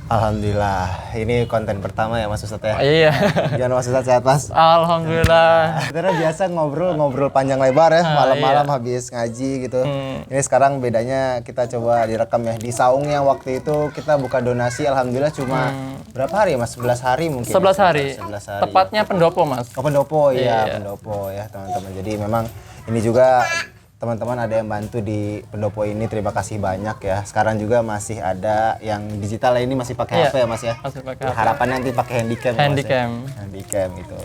Alhamdulillah, ini konten pertama ya Mas Ustadz ya? Iya. Gimana Mas Ustadz, sehat Mas? Alhamdulillah. Kita biasa ngobrol panjang lebar ya, malam-malam iya. habis ngaji gitu. Ini sekarang bedanya kita coba direkam ya. Di Saung yang waktu itu kita buka donasi, Alhamdulillah cuma berapa hari ya Mas? 11 hari mungkin? 11 hari. 11 hari. Tepatnya pendopo Mas. Oh pendopo, iya Iya. pendopo ya teman-teman. Jadi memang ini juga teman-teman ada yang bantu di pendopo ini, terima kasih banyak ya. Sekarang juga masih ada yang digital ini masih pakai Iya, HP ya Mas ya? masih pakai HP. Harapannya nanti pakai handycam ya, Mas ya? Handycam. Handycam gitu.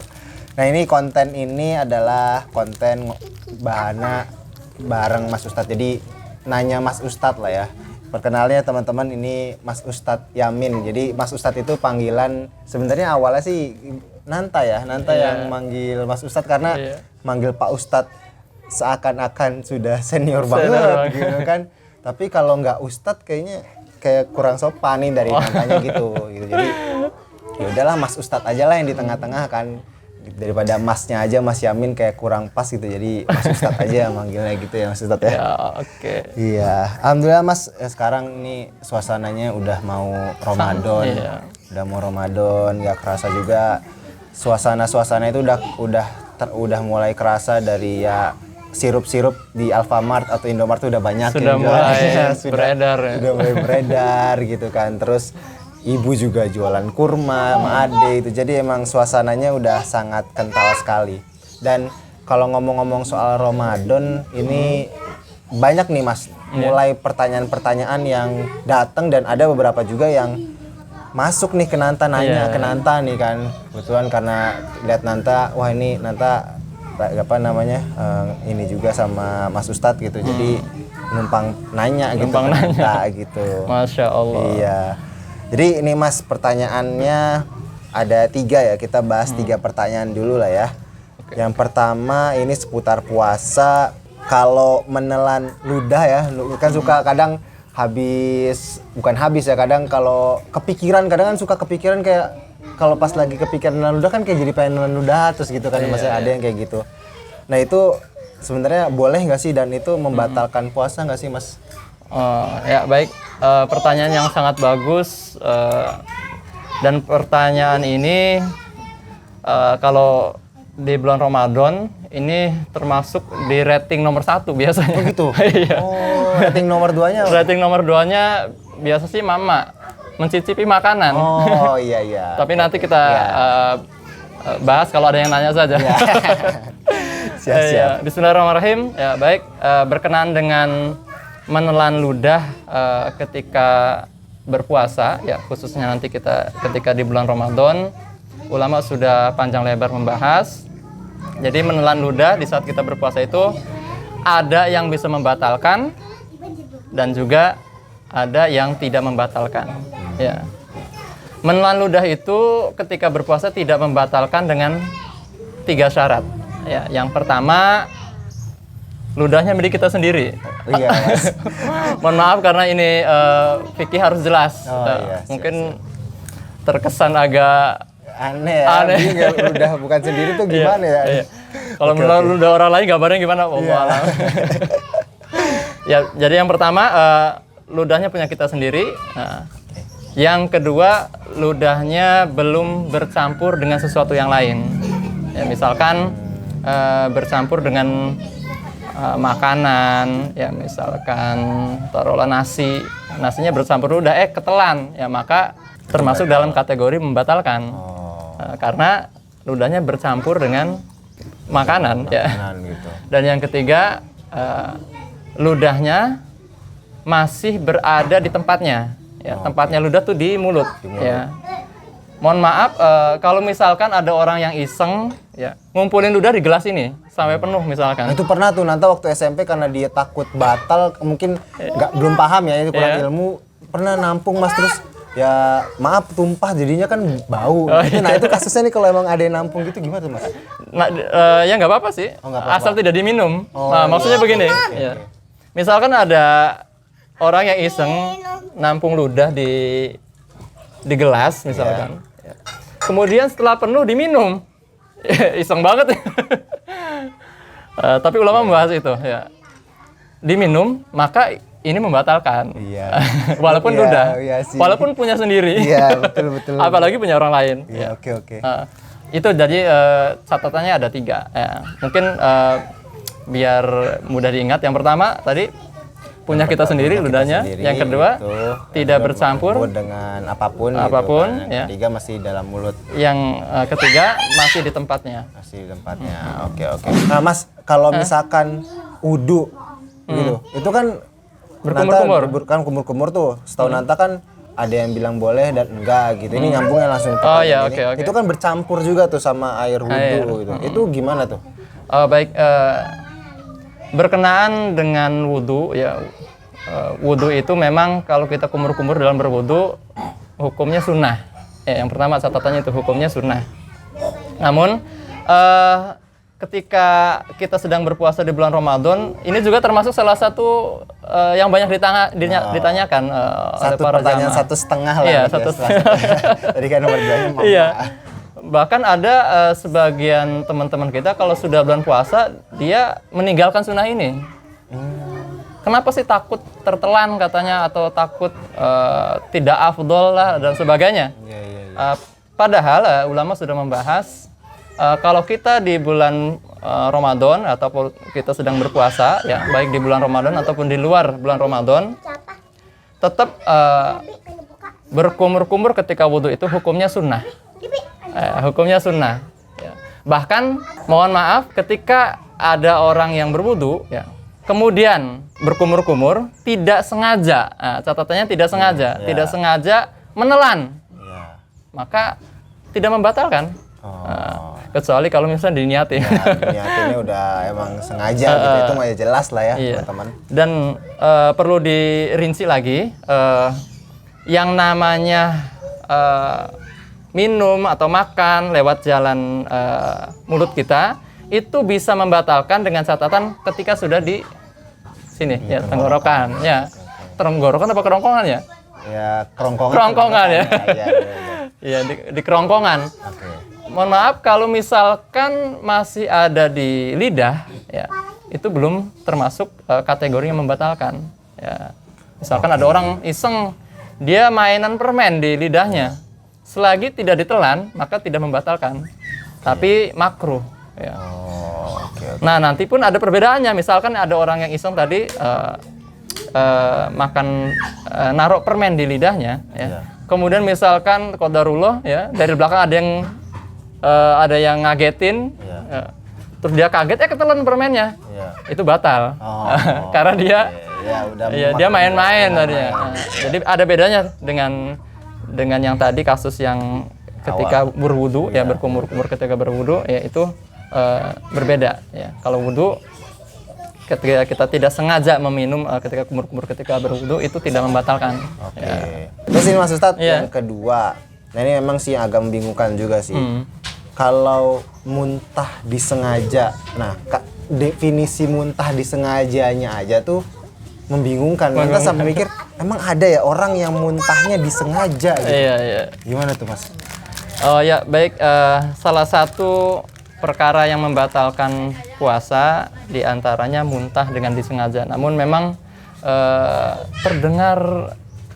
Nah ini konten ini adalah konten bahana bareng Mas Ustadz. Jadi nanya Mas Ustadz lah ya. Perkenalnya teman-teman, ini Mas Ustadz Yamin. Jadi Mas Ustadz itu panggilan sebenarnya awalnya sih Nanta ya. Nanta yang manggil Mas Ustadz karena manggil Pak Ustadz seakan-akan sudah senior banget gitu kan. Tapi kalau nggak Ustadz kayaknya kayak kurang sopan nih dari nantanya gitu. Jadi ya udahlah Mas Ustadz aja lah yang di tengah-tengah kan, daripada Masnya aja Mas Yamin kayak kurang pas gitu. Jadi Mas Ustadz aja manggilnya gitu ya Mas Ustadz ya. Ya, oke. Iya, alhamdulillah Mas, sekarang nih suasananya udah mau Ramadan. Iya. Udah mau Ramadan, nggak kerasa juga suasana itu udah mulai kerasa dari ya sirup-sirup di Alfamart atau Indomart tuh udah banyak Sudah yang mulai jualan. beredar ya. Sudah mulai beredar gitu kan. Terus ibu juga jualan kurma, sama ade itu. Jadi emang suasananya udah sangat kental sekali. Dan kalau ngomong-ngomong soal Ramadan ini banyak nih Mas, mulai pertanyaan-pertanyaan yang datang dan ada beberapa juga yang masuk nih ke Nanta, nanya ke Nanta nih kan. Kebetulan karena lihat Nanta, wah ini Nanta apa namanya ini juga sama Mas Ustadz gitu. Jadi numpang nanya gitu ke Nanta gitu. Masya Allah. Iya. Jadi ini Mas, pertanyaannya ada 3 ya. Kita bahas 3 pertanyaan dulu lah ya. Yang pertama ini seputar puasa. Kalau menelan ludah ya, kan suka kadang bukan habis ya, kadang kalau kepikiran, kadang kan suka kepikiran kayak kalau pas lagi kepikiran nelan ludah kan kayak jadi pengen nelan ludah terus gitu kan. Maksudnya ada yang kayak gitu. Nah itu sebenarnya boleh nggak sih, dan itu membatalkan puasa nggak sih Mas? Ya baik, pertanyaan yang sangat bagus, dan pertanyaan ini kalau di bulan Ramadan ini termasuk di rating nomor 1 biasanya. Oh gitu? Iya. Oh, rating nomor 2-nya? Rating nomor 2-nya biasa sih mama mencicipi makanan. Oh iya iya. Tapi nanti kita bahas kalau ada yang nanya saja. Siap-siap. Bismillahirrahmanirrahim. Ya baik, berkenaan dengan menelan ludah ketika berpuasa, ya khususnya nanti kita ketika di bulan Ramadan, ulama sudah panjang lebar membahas. Jadi menelan ludah di saat kita berpuasa itu ada yang bisa membatalkan dan juga ada yang tidak membatalkan. Ya. Menelan ludah itu ketika berpuasa tidak membatalkan dengan 3 syarat. Ya, yang pertama, ludahnya milik kita sendiri. Iya, Mas. Mohon maaf karena ini fikih harus jelas. Iya, mungkin terkesan agak aneh ya. Udah bukan sendiri tuh gimana ya? Iya. Kalau menelan ludah orang lain gambarnya gimana? Wallahu Ya, jadi yang pertama ludahnya punya kita sendiri. Nah, yang kedua, ludahnya belum bercampur dengan sesuatu yang lain. Ya, misalkan bercampur dengan makanan, ya misalkan taruhlah nasinya bercampur ludah, ketelan, ya maka termasuk dalam kategori membatalkan. Karena ludahnya bercampur dengan makanan ya. Gitu. Dan yang ketiga, ludahnya masih berada di tempatnya. Ya, tempatnya ludah tuh di mulut. Ya. Mohon maaf kalau misalkan ada orang yang iseng ya ngumpulin ludah di gelas ini sampai penuh misalkan. Nah, itu pernah tuh Nanta waktu SMP karena dia takut batal, mungkin belum paham ya, itu kurang ilmu, pernah nampung Mas, terus ya maaf tumpah jadinya kan bau. Nah itu kasusnya nih kalau emang ada yang nampung gitu gimana tuh Mas? Nah, ya nggak apa-apa sih, Nggak apa-apa. asal tidak diminum. Nah, maksudnya begini, ya. Misalkan ada orang yang iseng nampung ludah di gelas misalkan, ya. Kemudian setelah penuh diminum, iseng banget. Tapi ulama membahas itu, ya. Diminum maka ini membatalkan. Iya. Walaupun Iya, ludah, iya sih. walaupun punya sendiri. Iya, betul. Apalagi punya orang lain. Iya, oke. Itu jadi catatannya ada 3. Ya. Mungkin biar mudah diingat. Yang pertama tadi punya kita sendiri Punya kita ludahnya. sendiri, Yang kedua itu. tidak Yang bercampur. dengan apapun. Apapun, Gitu kan. Yang ya. ketiga masih dalam mulut. Yang ketiga masih di tempatnya. Masih di tempatnya. Oke. Nah, Mas, kalau misalkan wudu gitu, itu kan Berkumur-kumur. kan kumur-kumur tuh. Setahu Nanta kan ada yang bilang boleh dan enggak gitu. Ini nyambungnya langsung ke Oh, pertanyaan iya, ini. oke. Itu kan bercampur juga tuh sama air wudu gitu. Itu gimana tuh? Baik, berkenaan dengan wudhu ya, wudhu itu memang kalau kita kumur-kumur dalam berwudhu hukumnya sunnah. Ya, yang pertama catatannya itu hukumnya sunnah. Namun ketika kita sedang berpuasa di bulan Ramadan, ini juga termasuk salah satu yang banyak ditanyakan oleh Satu para pertanyaan jamaah. 1,5 lah. Iya, gitu ya, Tadi kan nomor 2-nya mau. Iya. Bahkan ada sebagian teman-teman kita kalau sudah bulan puasa dia meninggalkan sunnah ini. Kenapa sih takut tertelan katanya atau takut tidak afdol lah dan sebagainya. Iya. Padahal ulama sudah membahas kalau kita di bulan Ramadan ataupun kita sedang berpuasa ya baik di bulan Ramadan ataupun di luar bulan Ramadan tetap berkumur-kumur ketika wudhu itu hukumnya sunnah. Hukumnya sunnah. Ya. Bahkan mohon maaf ketika ada orang yang berwudhu, ya, kemudian berkumur-kumur tidak sengaja, catatannya tidak sengaja, tidak sengaja menelan, maka tidak membatalkan. Kecuali kalau misalnya diniatin. Niatinnya udah emang sengaja gitu, itu mah jelas lah ya teman-teman. Dan perlu dirinci lagi, yang namanya minum atau makan lewat jalan mulut kita itu bisa membatalkan dengan catatan ketika sudah di sini ya tenggorokan ya. Tenggorokan apa kerongkongan ya? Ya kerongkongan. Kerongkongan ya. Iya. Iya di kerongkongan. Oke. Mohon maaf kalau misalkan masih ada di lidah ya itu belum termasuk kategori yang membatalkan ya. Misalkan ada orang iseng dia mainan permen di lidahnya. Selagi tidak ditelan, maka tidak membatalkan. Tapi makruh. Ya. Oke. Nah, nanti pun ada perbedaannya. Misalkan ada orang yang iseng tadi makan naruh permen di lidahnya. Ya. Kemudian misalkan qadarullah, ya dari belakang ada yang ngagetin. Ya. Terus dia kaget, ketelan permennya. Itu batal. Karena dia main-main tadinya. Jadi ada bedanya dengan yang tadi kasus yang ketika berwudu ya berkumur-kumur ketika berwudu ya itu berbeda ya. Kalau wudu ketika kita tidak sengaja meminum ketika kumur-kumur ketika berwudu itu tidak membatalkan. Oke. Ya. Terus ini Mas Ustadz yang kedua. Nah ini memang sih agak membingungkan juga sih. Kalau muntah disengaja. Nah, definisi muntah disengajanya aja tuh membingungkan. Kita sampai mikir, emang ada ya orang yang muntahnya disengaja gitu. Iya. Gimana tuh, Mas? Oh ya, baik. Salah satu perkara yang membatalkan puasa diantaranya muntah dengan disengaja. Namun memang terdengar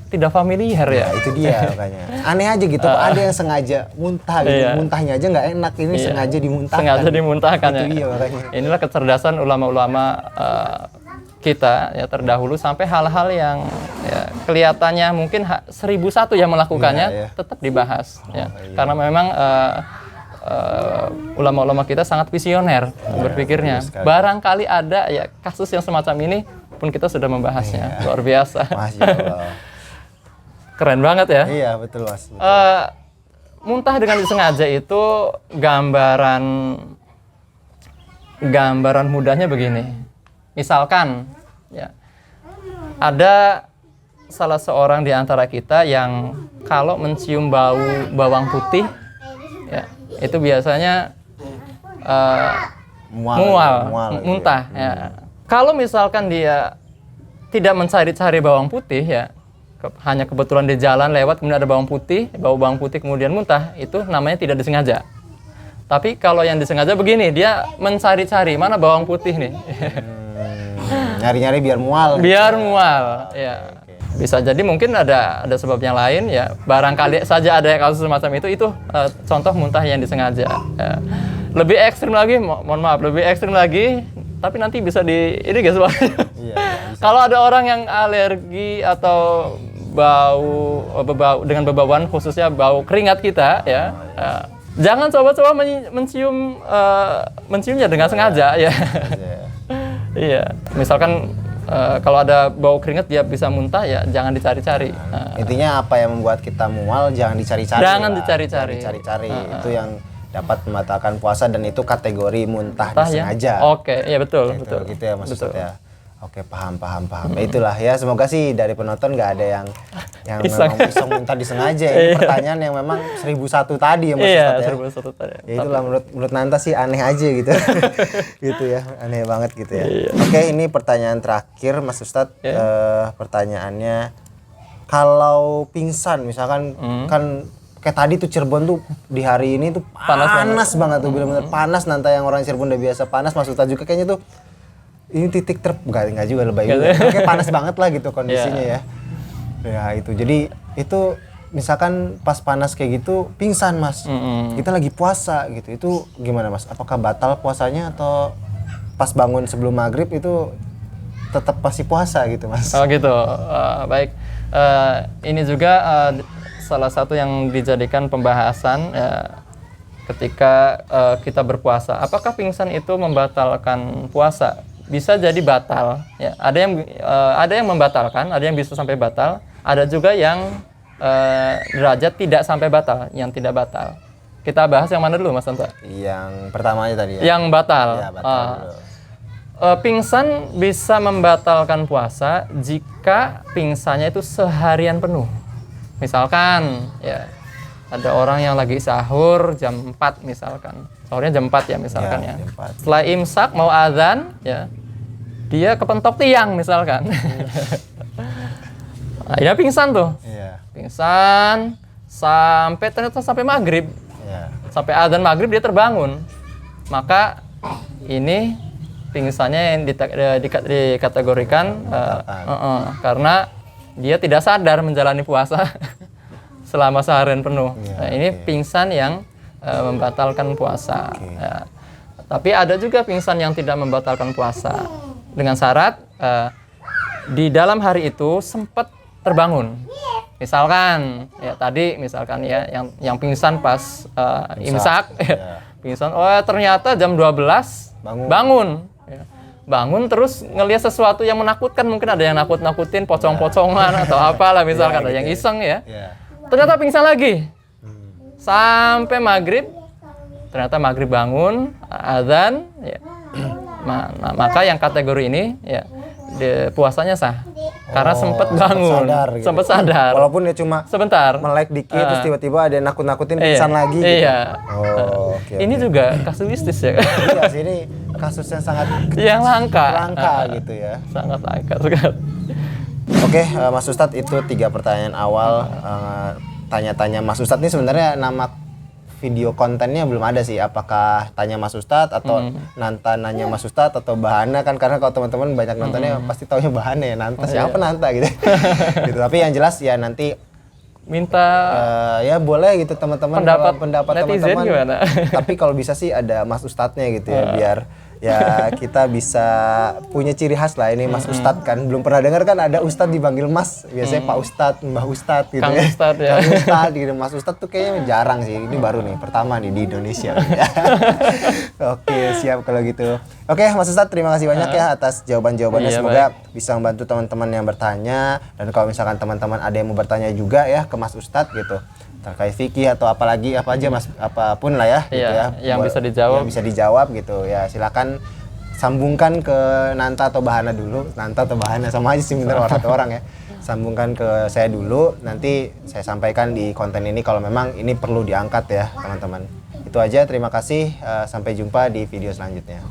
tidak familiar ya. Itu dia makanya. Aneh aja gitu, ada yang sengaja muntah gitu. Muntahnya aja nggak enak, ini sengaja dimuntahkan. Sengaja dimuntahkan itu ya. Dia, makanya. Inilah kecerdasan ulama-ulama kita ya terdahulu sampai hal-hal yang ya, kelihatannya mungkin 1001 yang melakukannya tetap dibahas ya. Karena memang ulama-ulama kita sangat visioner berpikirnya. Barangkali ada ya kasus yang semacam ini pun kita sudah membahasnya. Luar biasa. Masya Allah. Keren banget ya. Iya betul Mas. Muntah dengan disengaja itu gambaran mudahnya begini. Misalkan ya ada salah seorang di antara kita yang kalau mencium bau bawang putih ya itu biasanya muntah ya. Kalau misalkan dia tidak mencari-cari bawang putih ya hanya kebetulan di jalan lewat kemudian ada bau bawang putih kemudian muntah, itu namanya tidak disengaja. Tapi kalau yang disengaja begini, dia mencari-cari mana bawang putih nih. Nyari-nyari biar mual. Biar mual, ya. Bisa jadi mungkin ada sebab yang lain ya. Barangkali saja ada kasus semacam itu contoh muntah yang disengaja. Ya. Lebih ekstrim lagi, mohon maaf, lebih ekstrim lagi, tapi nanti bisa ini guys. Kalau ada orang yang alergi atau bau dengan bebauan, khususnya bau keringat kita, ya. Jangan coba-coba menciumnya dengan sengaja, ya. Iya, misalkan kalau ada bau keringat dia bisa muntah, ya jangan dicari-cari. Intinya apa yang membuat kita mual jangan dicari-cari. Jangan dicari-cari. Itu yang dapat membatalkan puasa dan itu kategori muntah disengaja. Oke, iya betul. Gitu ya Mas Ustadz ya. Oke, paham. Itulah ya, semoga sih dari penonton nggak ada yang memang iseng muntah disengaja. Ini pertanyaan yang memang 1001 tadi ya Mas Ustadz ya. 1001 tadi. Ya itulah menurut Nanta sih aneh aja gitu. Gitu ya, aneh banget gitu ya. Oke, ini pertanyaan terakhir Mas Ustadz. Pertanyaannya, kalau pingsan misalkan kan kayak tadi tuh Cirebon tuh di hari ini tuh panas banget tuh, benar-benar panas. Nanta yang orang Cirebon udah biasa panas, Mas Ustadz juga kayaknya tuh ini titik enggak juga lebay juga. Kayak panas banget lah gitu kondisinya ya. Ya itu. Jadi itu misalkan pas panas kayak gitu pingsan Mas. Kita lagi puasa gitu. Itu gimana Mas? Apakah batal puasanya atau pas bangun sebelum maghrib itu tetap pasti puasa gitu Mas? Oh gitu. Baik. Ini juga salah satu yang dijadikan pembahasan ketika kita berpuasa. Apakah pingsan itu membatalkan puasa? Bisa jadi batal, ya. Ada yang membatalkan, ada yang bisa sampai batal, ada juga yang derajat tidak sampai batal, yang tidak batal. Kita bahas yang mana dulu Mas Anta? Yang pertama aja tadi ya. Yang batal. Ya, batal dulu. Pingsan bisa membatalkan puasa jika pingsannya itu seharian penuh. Misalkan ya ada orang yang lagi sahur jam 4 misalkan. Sahurnya jam 4 ya misalkan ya. Setelah imsak mau azan ya. Dia kepentok tiang misalkan. Nah, dia pingsan tuh. Pingsan ternyata sampai maghrib. Sampai azan maghrib dia terbangun. Maka ini pingsannya yang dikategorikan karena dia tidak sadar menjalani puasa selama seharian penuh. Nah, ini pingsan yang membatalkan puasa. Ya. Tapi ada juga pingsan yang tidak membatalkan puasa dengan syarat di dalam hari itu sempat terbangun. Misalkan ya tadi misalkan ya yang pingsan pas imsak, pingsan. Oh ternyata jam 12 bangun. Ya. Bangun terus ngelihat sesuatu yang menakutkan, mungkin ada yang nakut-nakutin, pocong-pocongan atau apalah misalkan, ada yang iseng ya. Ternyata pingsan lagi. Sampai maghrib, ternyata maghrib bangun, azan, ya. Maka yang kategori ini ya puasanya sah. Karena sempat bangun, sempat sadar. Walaupun dia cuma sebentar melek dikit terus tiba-tiba ada yang nakut-nakutin pingsan lagi gitu. Iya. Ini juga kasuistis ya. Iya sih, ini kasus yang sangat yang langka gitu ya. Sangat langka sekali. Oke, Mas Ustadz, itu 3 pertanyaan awal. Tanya-tanya Mas Ustadz ini sebenarnya nama video kontennya belum ada sih. Apakah tanya Mas Ustadz atau Nanta nanya Mas Ustadz atau Bahana kan, karena kalau teman-teman banyak nontonnya pasti taunya Bahana ya. Nanta siapa Nanta gitu. Gitu. Tapi yang jelas ya nanti minta ya boleh gitu teman-teman, pendapat teman-teman gimana? Tapi kalau bisa sih ada Mas Ustadznya gitu ya, biar ya kita bisa punya ciri khas lah. Ini Mas Ustadz kan, belum pernah dengar kan ada Ustadz dipanggil Mas, biasanya Pak Ustadz, Mbah Ustadz gitu. Kang Ustadz ya. Kang Ustadz gitu. Mas Ustadz tuh kayaknya jarang sih, ini baru nih, pertama nih di Indonesia. Oke, siap kalau gitu. Oke Mas Ustadz, terima kasih banyak ya atas jawaban-jawabannya. Semoga bisa membantu teman-teman yang bertanya, dan kalau misalkan teman-teman ada yang mau bertanya juga ya ke Mas Ustadz gitu terkait fikih atau apalagi apa aja Mas, apapun lah ya gitu ya yang bisa dijawab, yang bisa dijawab gitu ya, silakan sambungkan ke Nanta atau Bahana dulu. Nanta atau Bahana sama aja sih bener orang ya. Sambungkan ke saya dulu, nanti saya sampaikan di konten ini kalau memang ini perlu diangkat ya teman-teman. Itu aja, terima kasih, sampai jumpa di video selanjutnya.